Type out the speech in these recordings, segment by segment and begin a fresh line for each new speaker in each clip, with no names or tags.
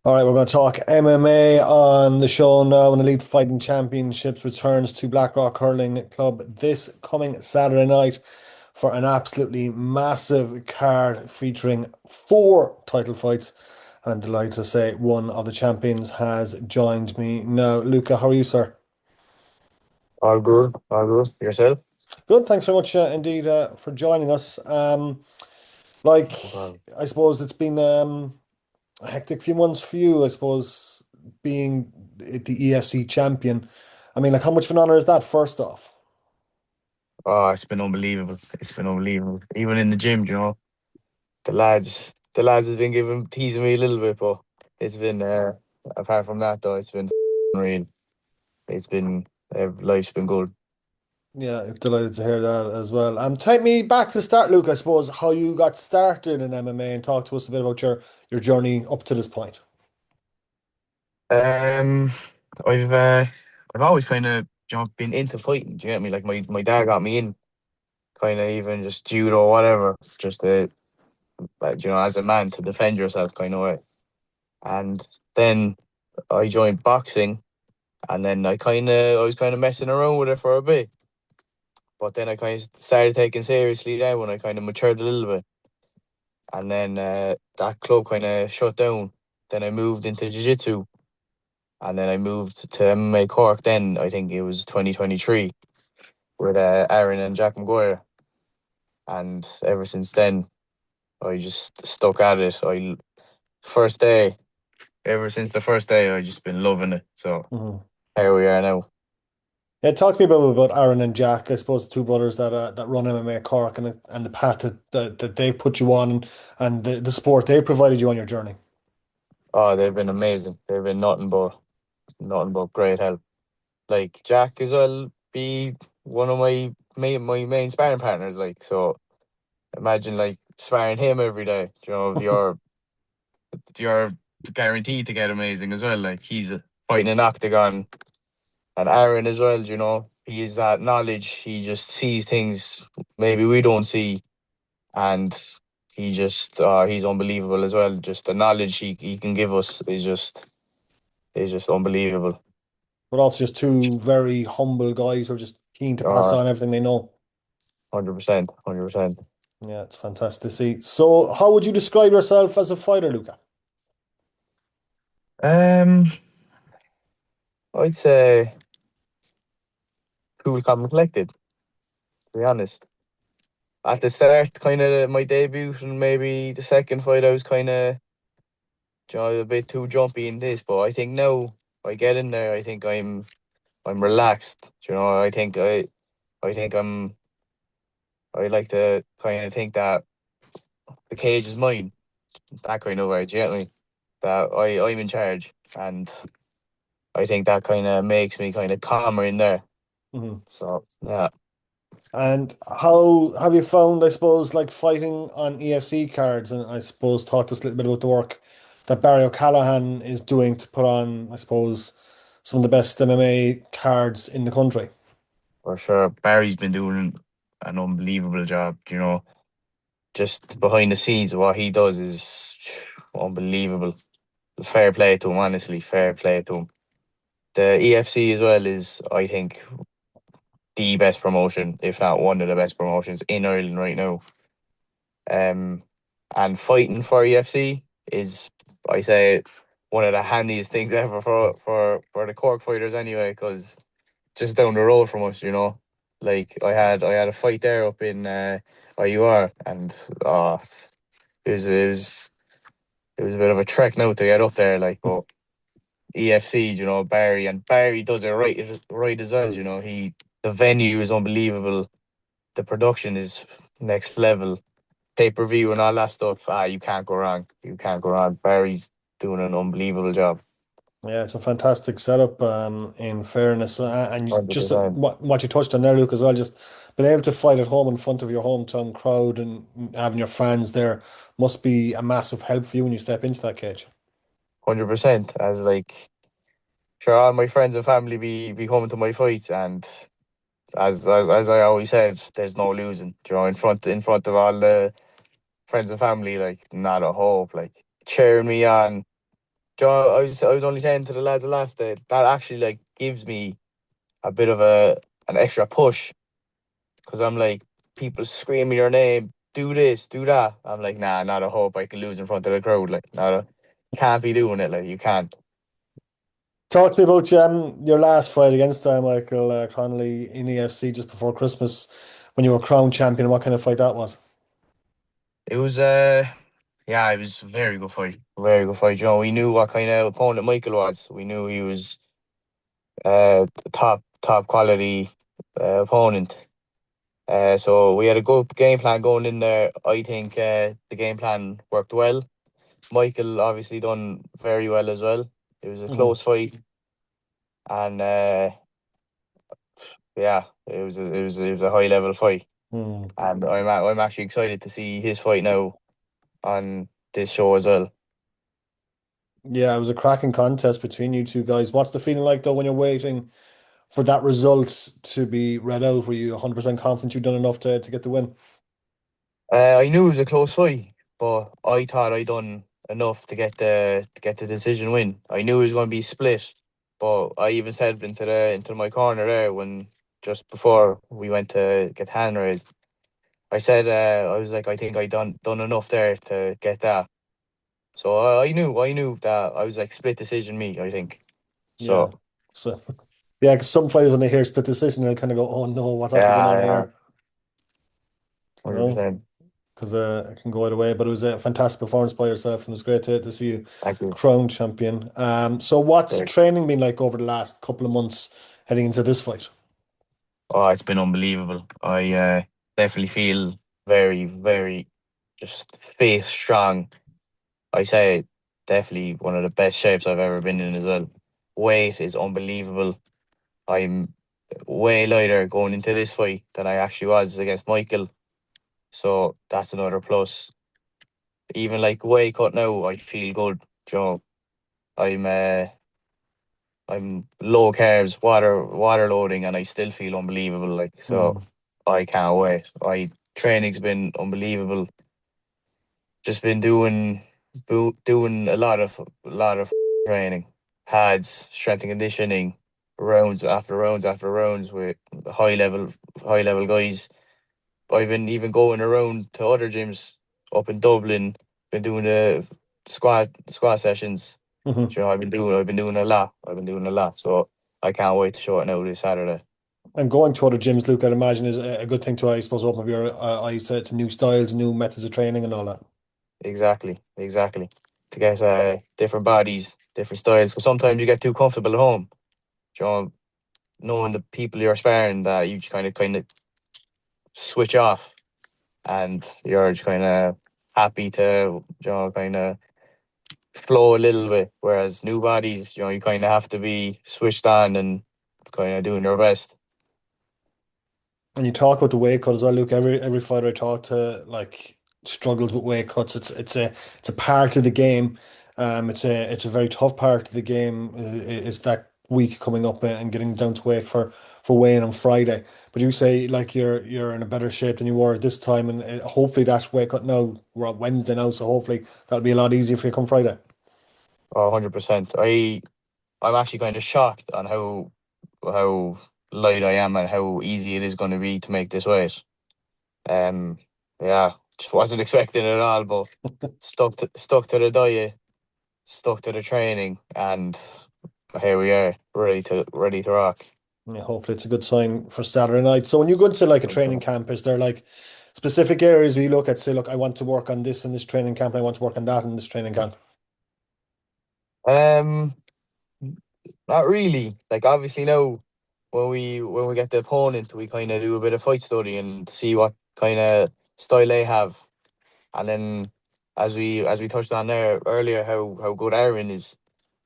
All right, we're going to talk MMA on the show now. When Elite Fighting Championships returns to Blackrock Hurling Club this coming Saturday night for an absolutely massive card featuring four title fights. And I'm delighted to say one of the champions has joined me now. Luca, how are you, sir?
All good, all good. Yourself?
Good, thanks very much indeed for joining us. Like,
No problem.
I suppose it's been a hectic few months for you, I suppose, being the EFC champion. I mean, like, how much of an honor is that, first off?
Oh, it's been unbelievable. It's been unbelievable. Even in the gym, the lads have been teasing me a little bit, but it's been apart from that though, it's been real. It's been life's been good.
Yeah, delighted to hear that as well. Take me back to the start, Luke, I suppose, how you got started in MMA and talk to us a bit about your journey up to this point.
Um, I've uh, I've always kind of been into fighting. Do you get me? Like my dad got me in, kind of even just judo or whatever, just to like, as a man to defend yourself, kind of way. And then I joined boxing. And then I was kind of messing around with it for a bit. But then I kind of started taking seriously now when I kind of matured a little bit. And then that club kind of shut down. Then I moved into jiu-jitsu. And then I moved to MMA Cork. Then I think it was 2023 with Aaron and Jack McGuire. And ever since then, I just stuck at it. First day, ever since the first day, I just been loving it. So
Mhm.
here we are now.
Yeah, talk to me about Aaron and Jack, I suppose, the two brothers that run MMA Cork and the path that they've put you on and the support they provided you on your journey.
Oh, they've been amazing. They've been nothing but great help. Like Jack as well be one of my main sparring partners. Like so, imagine like sparring him every day. You're guaranteed to get amazing as well. Like he's fighting an octagon, and Aaron as well. He is that knowledge. He just sees things maybe we don't see, and he's unbelievable as well. Just the knowledge he can give us is just unbelievable.
But also just two very humble guys who are just keen to pass
Uh,
on everything they know.
100%, 100%.
Yeah, it's fantastic to see. So, how would you describe yourself as a fighter, Luca?
Um, I'd say cool, calm, and collected. To be honest, at the start, kind of my debut and maybe the second fight, I was kind of a bit too jumpy in this. But I think now I get in there, I think I'm relaxed. I think I like to kind of think that the cage is mine. That kind of way, gently. That I'm in charge, and I think that kind of makes me kind of calmer in there.
Mhm.
So yeah.
And how have you found, I suppose, like fighting on EFC cards? And I suppose talk to us a little bit about the work that Barry O'Callaghan is doing to put on, I suppose, some of the best MMA cards in the country.
For sure. Barry's been doing an unbelievable job, Just behind the scenes, what he does is unbelievable. Fair play to him, honestly. Fair play to him. The EFC as well is, I think, the best promotion, if not one of the best promotions in Ireland right now. Um, and fighting for EFC is, I say, one of the handiest things ever for the Cork fighters anyway, because just down the road from us, Like I had a fight there up in IUR, and it was it was it was a bit of a trek now to get up there. Like, but EFC, Barry does it right as well. The venue is unbelievable. The production is next level. Pay per view and all that stuff. You can't go wrong. You can't go wrong. Barry's doing an unbelievable job.
Yeah, it's a fantastic setup, in fairness.
Hundred
Just
percent.
what you touched on there, Luke, as well, just being able to fight at home in front of your hometown crowd and having your fans there must be a massive help for you when you step into that cage.
100%. As like, sure, all my friends and family be coming to my fights, and as I always said, there's no losing. In front of all the friends and family, like not a hope. Like cheering me on, John, I was only saying to the lads the last day that actually like gives me a bit of a an extra push because I'm like people screaming your name, do this, do that. I'm like, nah, not a hope I can lose in front of the crowd. Like, not a can't be doing it. Like, you can't.
Talk to me about your last fight against Michael Connolly in EFC just before Christmas when you were crowned champion. What kind of fight that was?
It was yeah, it was a very good fight. Very good fight, Joe. We knew what kind of opponent Michael was. We knew he was top quality opponent. So we had a good game plan going in there. I think the game plan worked well. Michael obviously done very well as well. It was a
Hmm.
close fight, and yeah, it was a high level fight.
Hmm.
And I'm actually excited to see his fight now on this show as well.
Yeah, it was a cracking contest between you two guys. What's the feeling like though when you're waiting for that result to be read out? Were you 100% confident you'd done enough to get the win?
I knew it was a close fight, but I thought I done enough to get the decision win. I knew it was going to be split, but I even said into my corner there when just before we went to get hand raised. I said I was like I think I done enough there to get that. So I knew that I was like split decision me. I think
Yeah.
so.
So yeah, because some fighters when they hear split decision, they'll kind of go, "Oh no, what's after going
Yeah,
on
yeah,
here?" You know,
100%.
because it can go either way. But it was a fantastic performance by yourself, and it was great to see you
Thank you.
crowned champion. So what's
Great.
training been like over the last couple of months heading into this fight?
Oh, it's been unbelievable. I definitely feel very, very just fit, strong. I say definitely one of the best shapes I've ever been in as well. Weight is unbelievable. I'm way lighter going into this fight than I actually was against Michael. So that's another plus. Even like weight cut now, I feel good. Joe, I'm I'm low carbs, water loading, and I still feel unbelievable. Like, so,
Hmm.
I can't wait. Training's been unbelievable. Just been doing a lot of training, pads, strength and conditioning, rounds after rounds after rounds with high level guys. I've been even going around to other gyms up in Dublin. Been doing the squat sessions.
Hmm.
I've been doing a lot. I've been doing a lot. So I can't wait to show it now this Saturday.
And going to other gyms, Luke, I'd imagine is a good thing to, I suppose, open up your eyes to new styles, new methods of training, and all that.
Exactly, exactly. To get different bodies, different styles. Because sometimes you get too comfortable at home. You know, knowing the people you're sparring, that you just kind of switch off, and you're just kind of happy to kind of flow a little bit. Whereas new bodies, you kind of have to be switched on and kind of doing your best.
And you talk about the weight cut as well, Luke. Every fighter I talk to like struggles with weight cuts. It's a part of the game. It's a very tough part of the game. Is that week coming up and getting down to weight for weighing on Friday. But you say like you're in a better shape than you were this time, and hopefully that weight cut now we're on Wednesday now, so hopefully that'll be a lot easier for you come Friday.
Oh, 100%. I'm actually kind of shocked on how light I am and how easy it is going to be to make this weight. Um, yeah, just wasn't expecting it at all, but stuck to the diet, stuck to the training, and here we are, ready to rock.
Yeah, hopefully it's a good sign for Saturday night. So when you go into like a training camp, is there like specific areas where you look at, say, look, I want to work on this in this training camp, and I want to work on that in this training camp?
Um, Not really. Like, obviously now, when we get the opponent, we kind of do a bit of fight study and see what kind of style they have, and then as we touched on there earlier, how good Aaron is.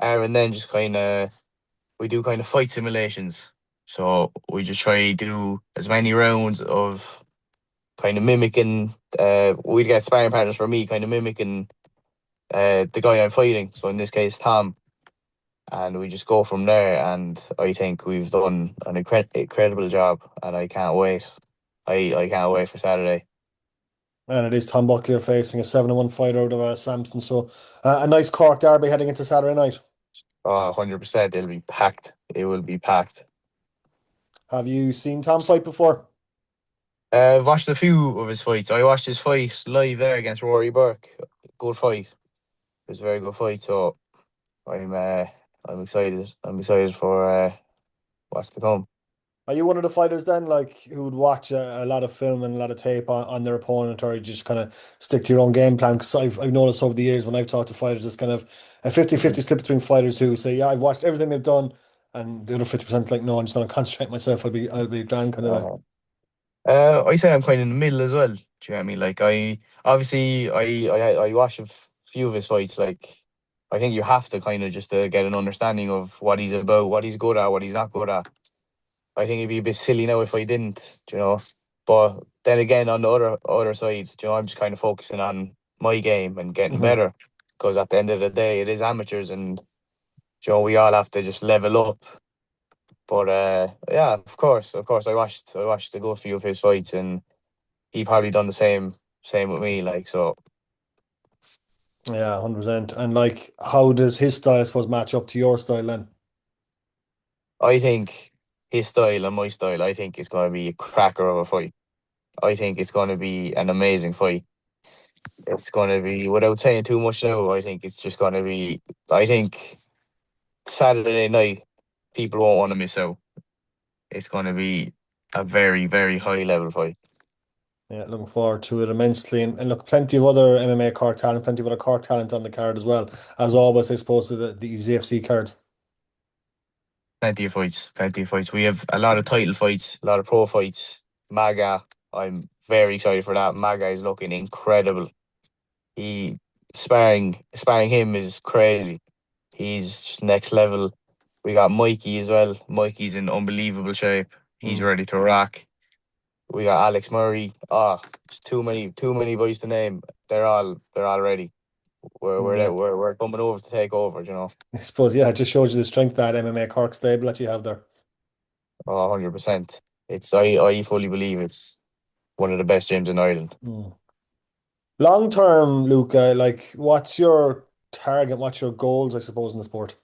Aaron then just kind of we do kind of fight simulations. So we just try to do as many rounds of kind of mimicking. We'd get sparring partners for me, kind of mimicking the guy I'm fighting. So in this case, Tom, and we just go from there. And I think we've done an incredible job, and I can't wait. I can't wait for Saturday.
And it is Tom Buckley facing a 7-1 fight out of Samson. So a nice Cork derby heading into Saturday night.
Oh, 100%. It'll be packed. It will be packed.
Have you seen Tom fight before?
I've watched a few of his fights. I watched his fight live there against Rory Burke. Good fight. It was a very good fight. So I'm uh, I'm excited. I'm excited for what's to come.
Are you one of the fighters then, like who would watch a lot of film and a lot of tape on their opponent, or you just kind of stick to your own game plan? Because I've noticed over the years when I've talked to fighters, it's kind of a 50-50 split between fighters who say, "Yeah, I've watched everything they've done," and the other 50% like, "No, I'm just going to concentrate myself. I'll be grand kind of way."
Uh, I say I'm kind of in the middle as well. Do you know what I mean? Like I obviously I watch few of his fights. Like I think you have to kind of just to get an understanding of what he's about, what he's good at, what he's not good at. I think it'd be a bit silly now if I didn't, you know. But then again, on the other side, you know, I'm just kind of focusing on my game and getting
Hmm.
better. Because at the end of the day, it is amateurs, and you know, we all have to just level up. But yeah, of course, I watched a good few of his fights, and he probably done the same with me. Like so,
Yeah, 100%. And like, how does his style, I suppose, match up to your style then?
I think his style and my style, I think it's going to be a cracker of a fight. I think it's going to be an amazing fight. It's going to be, without saying too much now, I think it's just going to be, I think Saturday night, people won't want to miss out. It's going to be a very, very high level fight.
Yeah, looking forward to it immensely. And look, plenty of other MMA Cork talent, plenty of other Cork talent on the card as well. As always, I suppose, with these EFC cards.
Plenty of fights, plenty of fights. We have a lot of title fights, a lot of pro fights. Maga, I'm very excited for that. Maga is looking incredible. He sparring him is crazy. He's just next level. We got Mikey as well. Mikey's in unbelievable shape. He's
Mm,
ready to rock. We got Alex Murray. Ah, there's too many boys to name. They're all ready.
yeah.
We're coming over to take over. You know,
I suppose, yeah, it just shows you the strength of that MMA Cork stable that you have there.
100%. I fully believe it's one of the best gyms in Ireland.
Mm. Long term, Luca, like, what's your target? What's your goals, I suppose, in the sport?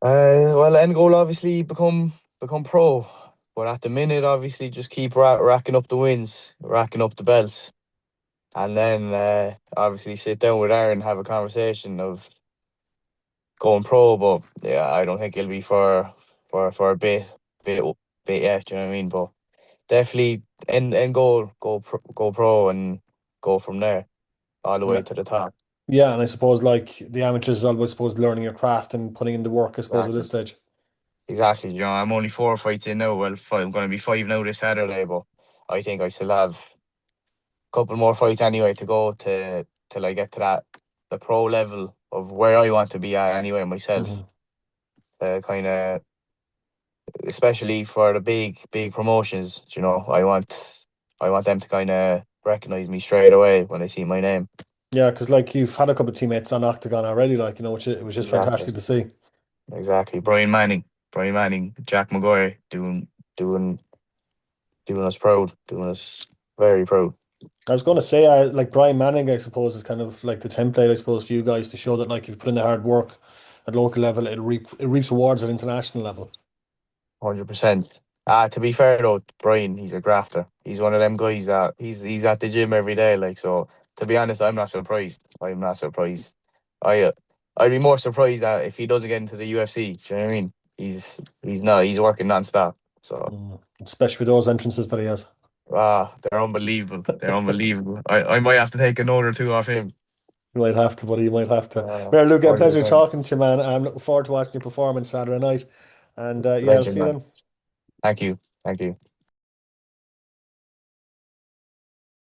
Well, end goal obviously become pro, but at the minute, obviously, just keep racking up the wins, racking up the belts, and then obviously sit down with Aaron and have a conversation of going pro. But yeah, I don't think it'll be for a bit, bit yet. Do you know what I mean? But definitely end goal, go pro, and go from there all the way
Yeah.
to the top.
Yeah, and I suppose like the amateurs is always supposed learning your craft and putting in the work, I suppose, at
Exactly.
this stage.
Exactly, John. I'm only 4 fights in now. Well, I'm going to be five now this Saturday, but I think I still have a couple more fights anyway to go to till I get to the pro level of where I want to be at anyway myself.
Hmm.
Kind of, especially for the big promotions. You know, I want them to kind of recognize me straight away when they see my name.
Yeah, because like you've had a couple of teammates on Octagon already, like, which it was just
Exactly,
fantastic to see.
exactly. Brian Manning, Jack McGuire doing doing us proud, doing us very proud.
I was going to say, like Brian Manning, I suppose, is kind of like the template, I suppose, for you guys to show that, like, if you put in the hard work at local level, it reaps rewards at international level.
100%. To be fair though, Brian, he's a grafter. He's one of them guys that he's at the gym every day. Like so, to be honest, I'm not surprised. I'm not surprised. I I'd be more surprised that if he doesn't get into the UFC. Do you know what I mean? He's not. He's working non-stop. So
Especially with those entrances that he has.
they're unbelievable. They're unbelievable. I might have to take a note or two off him.
You might have to, buddy. You might have to. Well, Luke, a pleasure
100%.
talking to you, man. I'm looking forward to watching your performance Saturday night. And yeah, I'll see you
Legend man.
then.
Thank you. Thank you.